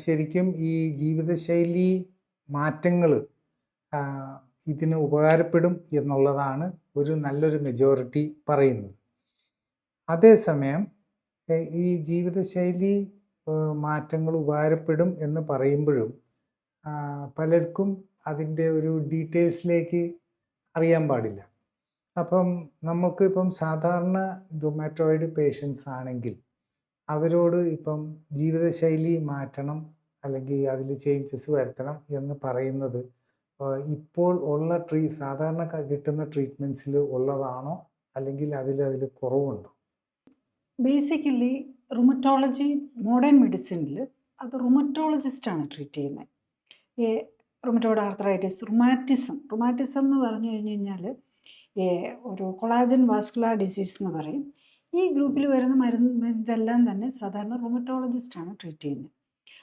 ശരിക്കും ഈ ജീവിതശൈലി മാറ്റങ്ങൾ ഇതിന് ഉപകാരപ്പെടും എന്നുള്ളതാണ് ഒരു നല്ലൊരു മെജോറിറ്റി പറയുന്നത്. അതേസമയം ഈ ജീവിതശൈലി മാറ്റങ്ങൾ ഉപകാരപ്പെടും എന്ന് പറയുമ്പോഴും പലർക്കും അതിൻ്റെ ഒരു ഡീറ്റെയിൽസിലേക്ക് അറിയാൻ പാടില്ല. അപ്പം ഇപ്പം സാധാരണ റുമാറ്റോയിഡ് പേഷ്യൻസ് ആണെങ്കിൽ അവരോട് ഇപ്പം ജീവിതശൈലി മാറ്റണം അല്ലെങ്കിൽ അതിൽ ചേഞ്ചസ് വരുത്തണം എന്ന് പറയുന്നത് ഇപ്പോൾ ഉള്ള സാധാരണ കിട്ടുന്ന ട്രീറ്റ്മെൻറ്റ്സിൽ ഉള്ളതാണോ അല്ലെങ്കിൽ അതിൽ കുറവുണ്ടോ? ബേസിക്കലി റുമറ്റോളജി മോഡേൺ മെഡിസിനിൽ അത് റുമറ്റോളജിസ്റ്റാണ് ട്രീറ്റ് ചെയ്യുന്നത്. ഈ റുമറ്റോയിഡ് ആർത്രൈറ്റിസ്, റുമാറ്റിസം എന്ന് പറഞ്ഞു കഴിഞ്ഞ് കഴിഞ്ഞാൽ ഒരു കൊളാജൻ വാസ്കുലാർ ഡിസീസ് എന്ന് പറയും. ഈ ഗ്രൂപ്പിൽ വരുന്ന ഇതെല്ലാം തന്നെ സാധാരണ റുമറ്റോളജിസ്റ്റാണ് ട്രീറ്റ് ചെയ്യുന്നത്.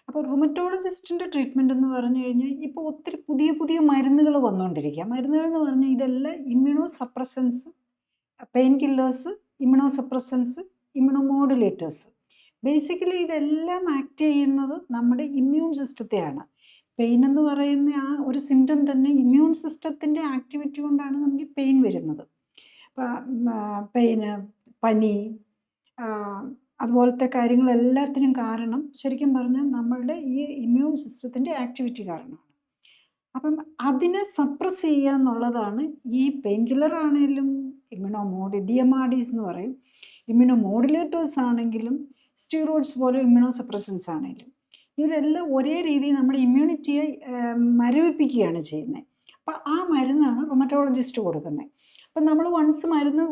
അപ്പോൾ റുമറ്റോളജിസ്റ്റിൻ്റെ ട്രീറ്റ്മെൻറ്റ് എന്ന് പറഞ്ഞു കഴിഞ്ഞാൽ ഇപ്പോൾ ഒത്തിരി പുതിയ പുതിയ മരുന്നുകൾ വന്നുകൊണ്ടിരിക്കുക. മരുന്നുകൾ എന്ന് പറഞ്ഞാൽ ഇതെല്ലാം immunosuppressants, pain killers, immunosuppressants, immunomodulators. Basically ഇതെല്ലാം ആക്ട് ചെയ്യുന്നത് നമ്മുടെ ഇമ്മ്യൂൺ സിസ്റ്റത്തെയാണ്. പെയിൻ എന്ന് പറയുന്ന ആ ഒരു സിംറ്റം തന്നെ ഇമ്മ്യൂൺ സിസ്റ്റത്തിൻ്റെ ആക്ടിവിറ്റി കൊണ്ടാണ് നമുക്ക് പെയിൻ വരുന്നത്. പെയിന്, പനി, അതുപോലത്തെ കാര്യങ്ങളെല്ലാത്തിനും കാരണം ശരിക്കും പറഞ്ഞാൽ നമ്മളുടെ ഈ ഇമ്മ്യൂൺ സിസ്റ്റത്തിൻ്റെ ആക്ടിവിറ്റി കാരണമാണ്. അപ്പം അതിനെ സപ്രസ് ചെയ്യുക എന്നുള്ളതാണ് ഈ പെയിൻ കില്ലർ ആണെങ്കിലും DMRDs എന്ന് പറയും, ഇമ്മ്യൂണോമോഡുലേറ്റേഴ്സ് ആണെങ്കിലും സ്റ്റീറോയിഡ്സ് പോലെ ഇമ്മ്യൂണോ സപ്രസൻസ് ആണെങ്കിലും ഇവരെല്ലാം ഒരേ രീതിയിൽ നമ്മുടെ ഇമ്മ്യൂണിറ്റിയെ മരവിപ്പിക്കുകയാണ് ചെയ്യുന്നത്. അപ്പം ആ മരുന്നാണ് റുമറ്റോളജിസ്റ്റ് കൊടുക്കുന്നത്. അപ്പം നമ്മൾ വൺസ് മരുന്ന്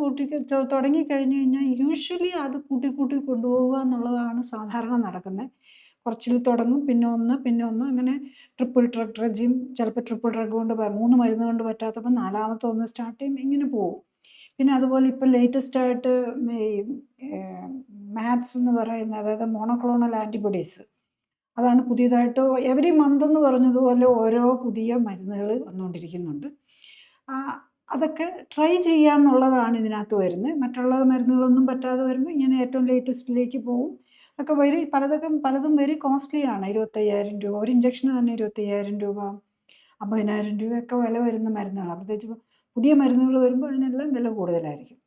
തുടങ്ങിക്കഴിഞ്ഞ് കഴിഞ്ഞാൽ യൂഷ്വലി അത് കൂട്ടി കൊണ്ടുപോവുക എന്നുള്ളതാണ് സാധാരണ നടക്കുന്നത്. കുറച്ചിൽ തുടങ്ങും, പിന്നെ ഒന്ന് അങ്ങനെ ട്രിപ്പിൾ ഡ്രഗ് റെജിം, ചിലപ്പോൾ ട്രിപ്പിൾ ഡ്രഗ് കൊണ്ട് 3 മരുന്ന് കൊണ്ട് പറ്റാത്തപ്പോൾ 4ാമത്തെ ഒന്ന് സ്റ്റാർട്ട് ചെയ്യും, ഇങ്ങനെ പോകും. പിന്നെ അതുപോലെ ഇപ്പോൾ ലേറ്റസ്റ്റായിട്ട് മാറ്റ്സ് എന്ന് പറയുന്ന, അതായത് മോണോക്ലോണൽ ആൻറ്റിബോഡീസ്, അതാണ് പുതിയതായിട്ട് എവറി മന്ത് എന്ന് പറഞ്ഞതുപോലെ ഓരോ പുതിയ മരുന്നുകൾ വന്നുകൊണ്ടിരിക്കുന്നുണ്ട്. അതൊക്കെ ട്രൈ ചെയ്യുക എന്നുള്ളതാണ് ഇതിനകത്ത് വരുന്നത്. മറ്റുള്ള മരുന്നുകളൊന്നും പറ്റാതെ വരുമ്പോൾ ഇങ്ങനെ ഏറ്റവും ലേറ്റസ്റ്റിലേക്ക് പോകും. ഒക്കെ പലതും വെരി കോസ്റ്റ്ലിയാണ്. 25,000 രൂപ ഒരു ഇഞ്ചക്ഷന് തന്നെ, 25,000 രൂപ, 50,000 രൂപയൊക്കെ വില വരുന്ന മരുന്നുകളാണ്. പ്രത്യേകിച്ച് പുതിയ മരുന്നുകൾ വരുമ്പോൾ അതിനെല്ലാം വില കൂടുതലായിരിക്കും.